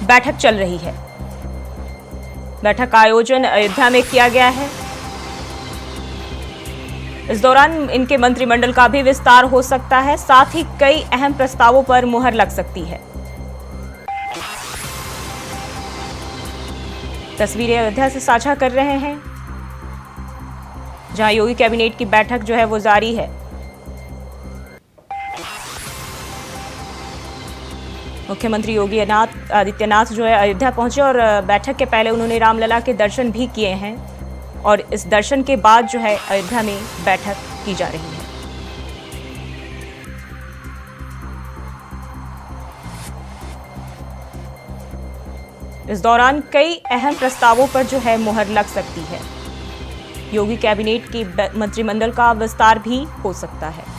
बैठक चल रही है। बैठक का आयोजन अयोध्या में किया गया है। इस दौरान इनके मंत्रिमंडल का भी विस्तार हो सकता है, साथ ही कई अहम प्रस्तावों पर मुहर लग सकती है। तस्वीरें अयोध्या से साझा कर रहे हैं, जहां योगी कैबिनेट की बैठक जो है वो जारी है। मुख्यमंत्री योगी आदित्यनाथ जो है अयोध्या पहुंचे और बैठक के पहले उन्होंने रामलला के दर्शन भी किए हैं और इस दर्शन के बाद जो है अयोध्या में बैठक की जा रही है। इस दौरान कई अहम प्रस्तावों पर जो है मुहर लग सकती है। योगी कैबिनेट की मंत्रिमंडल का विस्तार भी हो सकता है।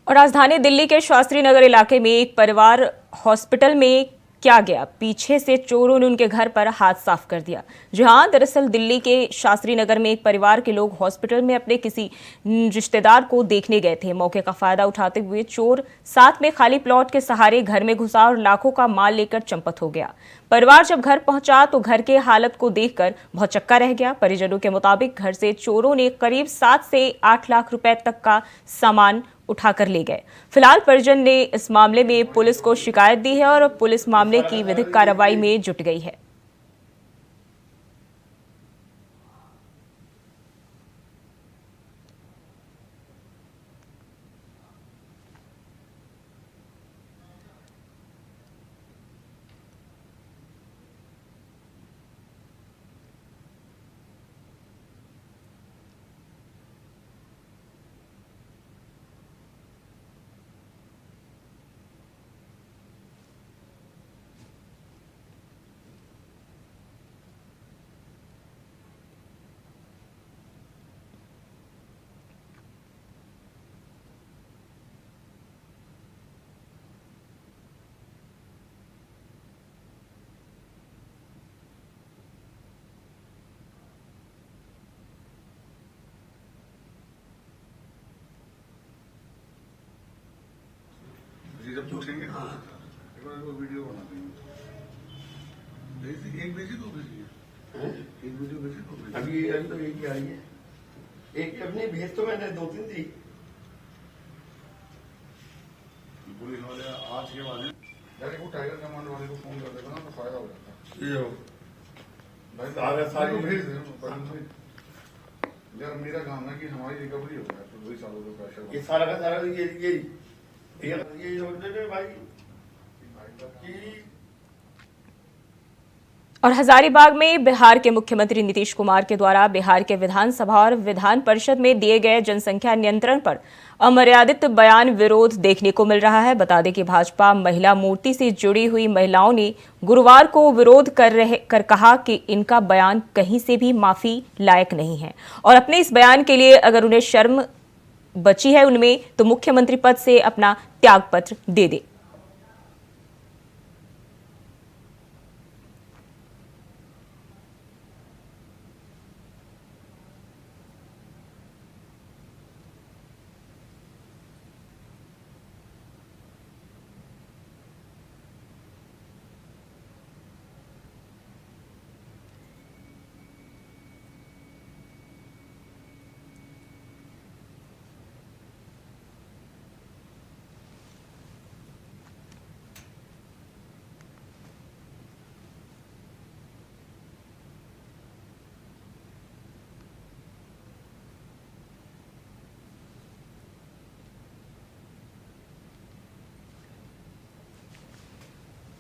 और राजधानी दिल्ली के शास्त्री नगर इलाके में एक परिवार हॉस्पिटल में क्या गया, पीछे से चोरों ने उनके घर पर हाथ साफ कर दिया। जहां दरअसल दिल्ली के शास्त्री नगर में एक परिवार के लोग हॉस्पिटल में अपने किसी रिश्तेदार को देखने गए थे। मौके का फायदा उठाते हुए चोर साथ में खाली प्लॉट के सहारे घर में घुसा और लाखों का माल लेकर चंपत हो गया। परिवार जब घर पहुंचा तो घर के हालत को देखकर भौचक्का रह गया। परिजनों के मुताबिक घर से चोरों ने करीब 7 से 8 लाख रुपए तक का सामान उठाकर ले गए। फिलहाल परिजन ने इस मामले में पुलिस को शिकायत दी है और पुलिस मामले की विधिक कार्रवाई में जुट गई है। जब पूछेंगे एक बार वो वीडियो बना देंगे। एक भेजी दो भेजिए, एक वीडियो भेजी दो भेजिए। अभी तो एक ही आई है, एक अपनी भेज तो मैंने 2-3 दी। पुलिस वाले आज के बाद यार वो टाइगर कमांड वाले को फोन कर देगा ना तो फायदा हो जाता। ये भाई सारी भेज दे यार, मेरा काम है कि हमारी रिकवरी हो जाए। तो 2 सालों का प्रेशर ये सारा का सारा ये भाई की। और हजारीबाग में बिहार के मुख्यमंत्री नीतीश कुमार के द्वारा बिहार के विधानसभा और विधान परिषद में दिए गए जनसंख्या नियंत्रण पर अमर्यादित बयान विरोध देखने को मिल रहा है। बता दें कि भाजपा महिला मूर्ति से जुड़ी हुई महिलाओं ने गुरुवार को विरोध कर कहा कि इनका बयान कहीं से भी माफी लायक नहीं है और अपने इस बयान के लिए अगर उन्हें शर्म बची है उनमें तो मुख्यमंत्री पद से अपना त्यागपत्र दे दे।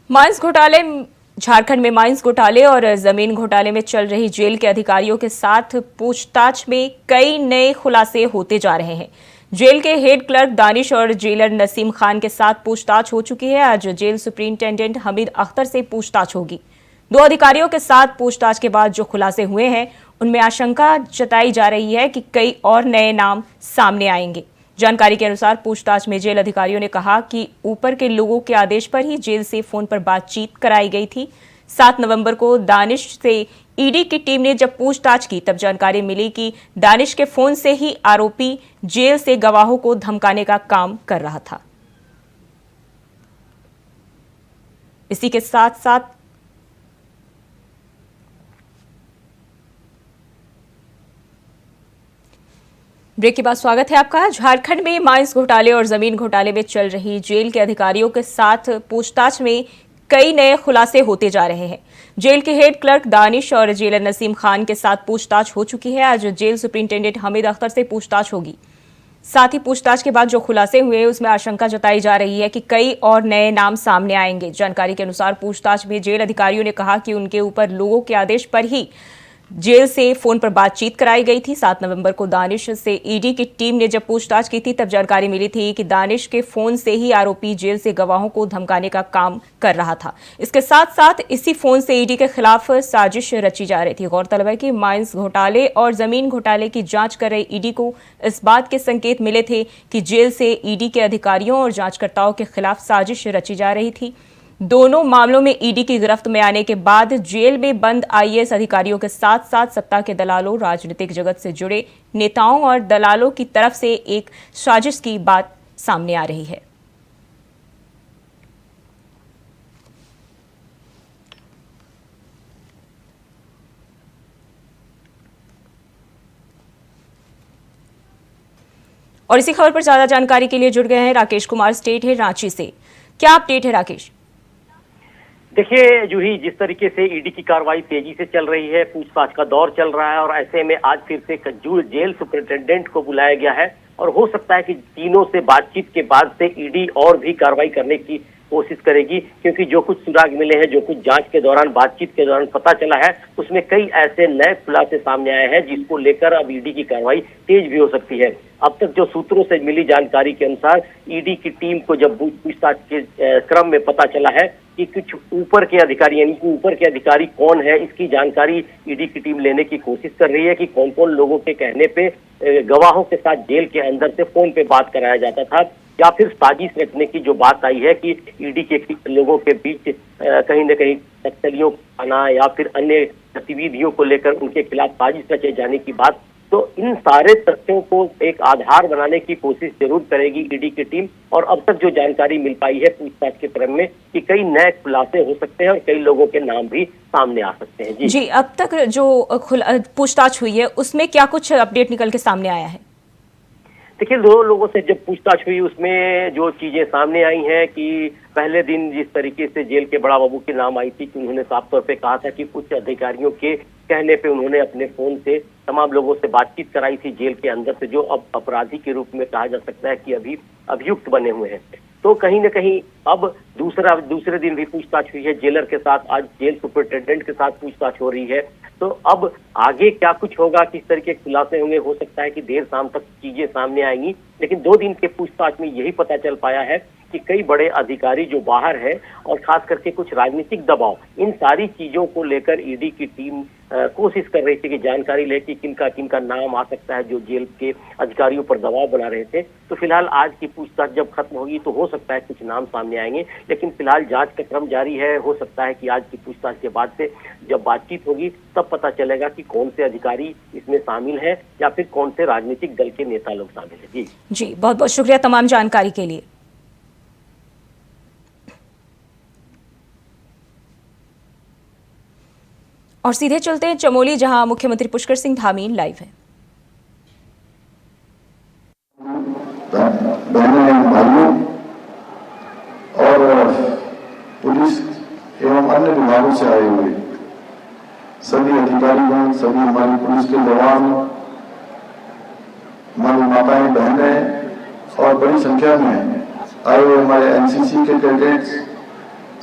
माइंस घोटाले, झारखंड में माइंस घोटाले और जमीन घोटाले में चल रही जेल के अधिकारियों के साथ पूछताछ में कई नए खुलासे होते जा रहे हैं। जेल के हेड क्लर्क दानिश और जेलर नसीम खान के साथ पूछताछ हो चुकी है। आज जेल सुप्रिंटेंडेंट हमीद अख्तर से पूछताछ होगी। दो अधिकारियों के साथ पूछताछ के बाद जो खुलासे हुए हैं उनमें आशंका जताई जा रही है कि कई और नए नाम सामने आएंगे। जानकारी के अनुसार पूछताछ में जेल अधिकारियों ने कहा कि ऊपर के लोगों के आदेश पर ही जेल से फोन पर बातचीत कराई गई थी। 7 नवंबर को दानिश से ईडी की टीम ने जब पूछताछ की तब जानकारी मिली कि दानिश के फोन से ही आरोपी जेल से गवाहों को धमकाने का काम कर रहा था। इसी के साथ साथ ब्रेक के बाद स्वागत है आपका। झारखंड में माइंस घोटाले और जमीन घोटाले में चल रही जेल के अधिकारियों के साथ पूछताछ में कई नए खुलासे होते जा रहे हैं। जेल के हेड क्लर्क दानिश और जेलर नसीम खान के साथ पूछताछ हो चुकी है। आज जेल सुप्रिंटेंडेंट हमीद अख्तर से पूछताछ होगी। साथ ही पूछताछ के बाद जो खुलासे हुए उसमें आशंका जताई जा रही है कि कई और नए नाम सामने आएंगे। जानकारी के अनुसार पूछताछ में जेल अधिकारियों ने कहा कि उनके ऊपर लोगों के आदेश पर ही जेल से फोन पर बातचीत कराई गई थी। 7 नवंबर को दानिश से ईडी की टीम ने जब पूछताछ की थी तब जानकारी मिली थी कि दानिश के फोन से ही आरोपी जेल से गवाहों को धमकाने का काम कर रहा था। इसके साथ साथ इसी फोन से ईडी के खिलाफ साजिश रची जा रही थी। गौरतलब है कि माइंस घोटाले और जमीन घोटाले की जांच कर रही ईडी को इस बात के संकेत मिले थे कि जेल से ईडी के अधिकारियों और जांचकर्ताओं के खिलाफ साजिश रची जा रही थी। दोनों मामलों में ईडी की गिरफ्त में आने के बाद जेल में बंद आईएएस अधिकारियों के साथ साथ सत्ता के दलालों, राजनीतिक जगत से जुड़े नेताओं और दलालों की तरफ से एक साजिश की बात सामने आ रही है। और इसी खबर पर ज्यादा जानकारी के लिए जुड़ गए हैं राकेश कुमार, स्टेट है रांची से। क्या अपडेट है राकेश? देखिए जूही, जिस तरीके से ईडी की कार्रवाई तेजी से चल रही है, पूछताछ का दौर चल रहा है और ऐसे में आज फिर से जेल सुपरिटेंडेंट को बुलाया गया है और हो सकता है कि तीनों से बातचीत के बाद से ईडी और भी कार्रवाई करने की कोशिश करेगी, क्योंकि जो कुछ सुराग मिले हैं, जो कुछ जांच के दौरान, बातचीत के दौरान पता चला है, उसमें कई ऐसे नए खुलासे सामने आए हैं जिसको लेकर अब ईडी की कार्रवाई तेज भी हो सकती है। अब तक जो सूत्रों से मिली जानकारी के अनुसार ईडी की टीम को जब पूछताछ के क्रम में पता चला है कि कुछ ऊपर के अधिकारी, यानी कि ऊपर के अधिकारी कौन है, इसकी जानकारी ईडी की टीम लेने की कोशिश कर रही है कि कौन कौन लोगों के कहने पे गवाहों के साथ जेल के अंदर से फोन पे बात कराया जाता था, या फिर साजिश रचने की जो बात आई है कि ईडी के लोगों के बीच कहीं न कहीं नक्सलियों को आना या फिर अन्य गतिविधियों को लेकर उनके खिलाफ साजिश रचे जाने की बात। तो इन सारे तथ्यों को एक आधार बनाने की कोशिश जरूर करेगी ईडी की टीम। और अब तक जो जानकारी मिल पाई है पूछताछ के क्रम में कि कई नए खुलासे हो सकते हैं और कई लोगों के नाम भी सामने आ सकते हैं। जी, अब तक जो पूछताछ हुई है उसमें क्या कुछ अपडेट निकल के सामने आया है? देखिए, दो लोगों से जब पूछताछ हुई उसमें जो चीजें सामने आई हैं कि पहले दिन जिस तरीके से जेल के बड़ा बाबू के नाम आई थी कि उन्होंने साफ तौर पे कहा था कि उच्च अधिकारियों के कहने पे उन्होंने अपने फोन से तमाम लोगों से बातचीत कराई थी जेल के अंदर से, जो अब अपराधी के रूप में कहा जा सकता है कि अभी अभियुक्त बने हुए हैं। तो कहीं न कहीं अब दूसरे दिन भी पूछताछ हुई है जेलर के साथ, आज जेल सुपरिटेंडेंट के साथ पूछताछ हो रही है। तो अब आगे क्या कुछ होगा, किस तरह के खुलासे होंगे, हो सकता है कि देर शाम तक चीजें सामने आएंगी। लेकिन 2 दिन के पूछताछ में यही पता चल पाया है कि कई बड़े अधिकारी जो बाहर हैं और खास करके कुछ राजनीतिक दबाव, इन सारी चीजों को लेकर ईडी की टीम कोशिश कर रही थी कि जानकारी ले कि किनका नाम आ सकता है जो जेल के अधिकारियों पर दबाव बना रहे थे। तो फिलहाल आज की पूछताछ जब खत्म होगी तो हो सकता है कुछ नाम सामने आएंगे, लेकिन फिलहाल जांच का क्रम जारी है। हो सकता है कि आज की पूछताछ के बाद से जब बातचीत होगी तब पता चलेगा कि कौन से अधिकारी इसमें शामिल है या फिर कौन से राजनीतिक दल के नेता लोग शामिल है। जी, बहुत बहुत शुक्रिया तमाम जानकारी के लिए। और सीधे चलते हैं चमोली, जहां मुख्यमंत्री पुष्कर सिंह धामी लाइव हैं। बहनों भाइयों और पुलिस एवं अन्य विभागों से आए हुए सभी अधिकारीगण, सभी हमारी पुलिस के जवान, हमारी माताएं, बहनें और बड़ी संख्या में आए हुए हमारे एनसीसी के कैडेट्स,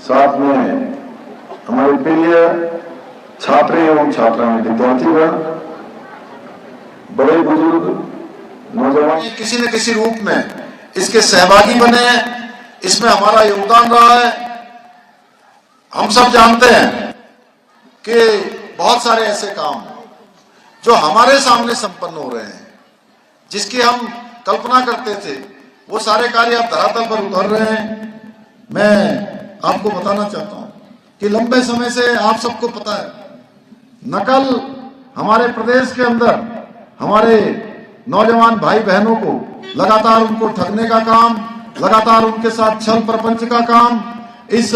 साथ में हमारे प्रिय छात्र एवं छात्राएं, विद्यार्थीगण, बड़े बुजुर्ग, नौजवान किसी न किसी रूप में इसके सहभागी बने हैं, इसमें हमारा योगदान रहा है। हम सब जानते हैं कि बहुत सारे ऐसे काम जो हमारे सामने संपन्न हो रहे हैं, जिसकी हम कल्पना करते थे, वो सारे कार्य अब धरातल पर उतर रहे हैं। मैं आपको बताना चाहता हूं कि लंबे समय से आप सबको पता है, नकल हमारे प्रदेश के अंदर हमारे नौजवान भाई बहनों को लगातार उनको ठगने का काम, लगातार उनके साथ छल प्रपंच का काम इस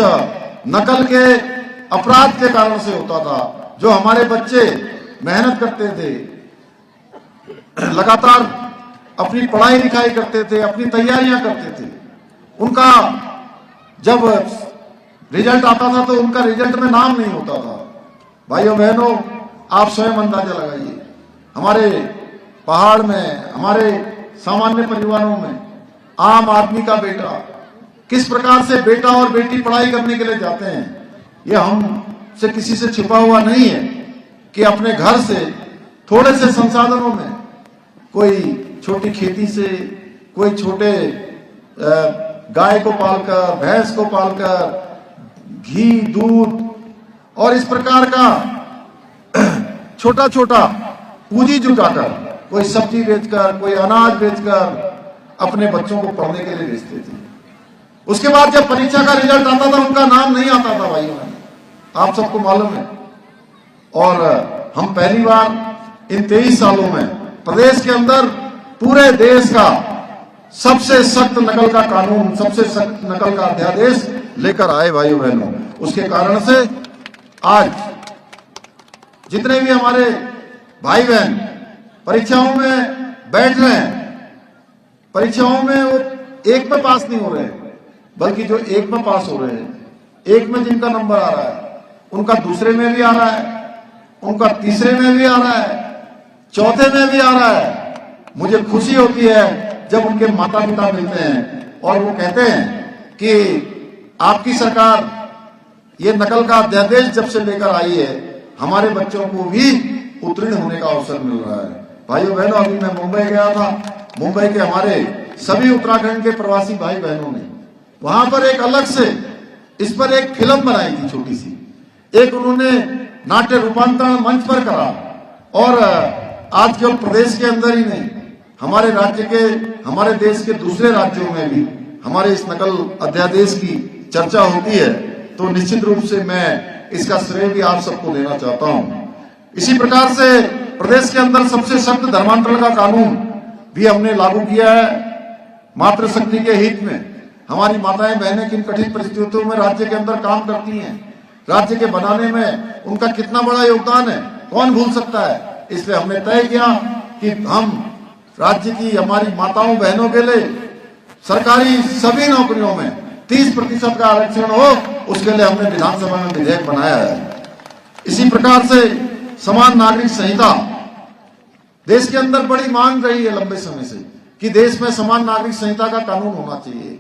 नकल के अपराध के कारण से होता था। जो हमारे बच्चे मेहनत करते थे, लगातार अपनी पढ़ाई लिखाई करते थे, अपनी तैयारियां करते थे, उनका जब रिजल्ट आता था तो उनका रिजल्ट में नाम नहीं होता था। भाइयों बहनों, आप स्वयं अंदाजा लगाइए, हमारे पहाड़ में, हमारे सामान्य परिवारों में आम आदमी का बेटा किस प्रकार से बेटा और बेटी पढ़ाई करने के लिए जाते हैं, ये हमसे किसी से छिपा हुआ नहीं है कि अपने घर से थोड़े से संसाधनों में, कोई छोटी खेती से, कोई छोटे गाय को पालकर, भैंस को पालकर, घी, दूध और इस प्रकार का छोटा छोटा पूंजी जुटाकर, कोई सब्जी बेचकर, कोई अनाज बेचकर अपने बच्चों को पढ़ने के लिए भेजते थे। उसके बाद जब परीक्षा का रिजल्ट आता था, उनका नाम नहीं आता था भाइयों, आप सबको मालूम है। और हम पहली बार इन 23 सालों में प्रदेश के अंदर पूरे देश का सबसे सख्त नकल का कानून, सबसे सख्त नकल का अध्यादेश लेकर आए भाइयों बहनों। उसके कारण से आज जितने भी हमारे भाई बहन परीक्षाओं में बैठ रहे हैं, परीक्षाओं में वो एक में पास नहीं हो रहे, बल्कि जो एक में पास हो रहे हैं, एक में जिनका नंबर आ रहा है, उनका दूसरे में भी आ रहा है, उनका तीसरे में भी आ रहा है, चौथे में भी आ रहा है। मुझे खुशी होती है जब उनके माता पिता मिलते हैं और वो कहते हैं कि आपकी सरकार ये नकल का अध्यादेश जब से लेकर आई है, हमारे बच्चों को भी उत्तीर्ण होने का अवसर मिल रहा है। भाइयों बहनों, अभी मैं मुंबई गया था, मुंबई के हमारे सभी उत्तराखंड के प्रवासी भाई बहनों ने वहां पर एक अलग से इस पर एक फिल्म बनाई थी, छोटी सी, एक उन्होंने नाट्य रूपांतरण मंच पर करा। और आज केवल प्रदेश के अंदर ही नहीं, हमारे राज्य के, हमारे देश के दूसरे राज्यों में भी हमारे इस नकल अध्यादेश की चर्चा होती है, तो निश्चित रूप से मैं इसका श्रेय भी आप सबको देना चाहता हूं। इसी प्रकार से प्रदेश के अंदर सबसे सख्त धर्मांतरण का कानून भी हमने लागू किया है। मातृशक्ति के हित में हमारी माताएं बहनें किन कठिन परिस्थितियों में राज्य के अंदर काम करती हैं, राज्य के बनाने में उनका कितना बड़ा योगदान है, कौन भूल सकता है। इसलिए हमने तय किया कि हम राज्य की हमारी माताओं बहनों के लिए सरकारी सभी नौकरियों में 30% का आरक्षण हो, उसके लिए हमने विधानसभा में विधेयक बनाया है। इसी प्रकार से समान नागरिक संहिता, देश के अंदर बड़ी मांग रही है लंबे समय से कि देश में समान नागरिक संहिता का कानून होना चाहिए।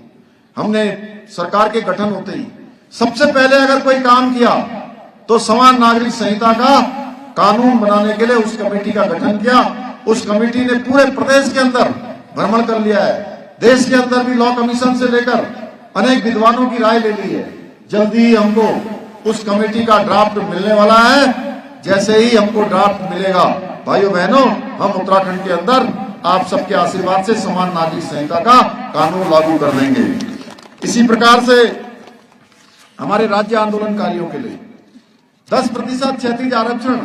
हमने सरकार के गठन होते ही सबसे पहले अगर कोई काम किया तो समान नागरिक संहिता का कानून बनाने के लिए उस कमेटी का गठन किया। उस कमेटी ने पूरे प्रदेश के अंदर भ्रमण कर लिया है, देश के अंदर भी लॉ कमीशन से लेकर अनेक विद्वानों की राय ले ली है। जल्दी ही हमको उस कमेटी का ड्राफ्ट मिलने वाला है। जैसे ही हमको ड्राफ्ट मिलेगा, भाइयों बहनों, हम उत्तराखंड के अंदर आप सबके आशीर्वाद से समान नागरिक संहिता का कानून लागू कर देंगे। इसी प्रकार से हमारे राज्य आंदोलनकारियों के लिए 10% क्षैतिज आरक्षण,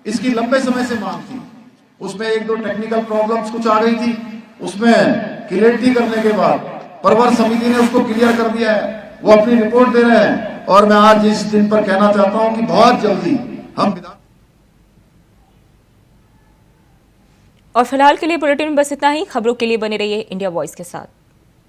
इसकी लंबे समय से मांग थी। उसमें 1-2 टेक्निकल प्रॉब्लम्स कुछ आ गई थी, उसमें क्लियरिटी करने के बाद परवर समिति ने उसको क्लियर कर दिया है, वो अपनी रिपोर्ट दे रहे हैं। और मैं आज इस दिन पर कहना चाहता हूं कि बहुत जल्दी हम और फिलहाल के लिए बुलेटिन में बस इतना ही। खबरों के लिए बने रहिए इंडिया वॉइस के साथ।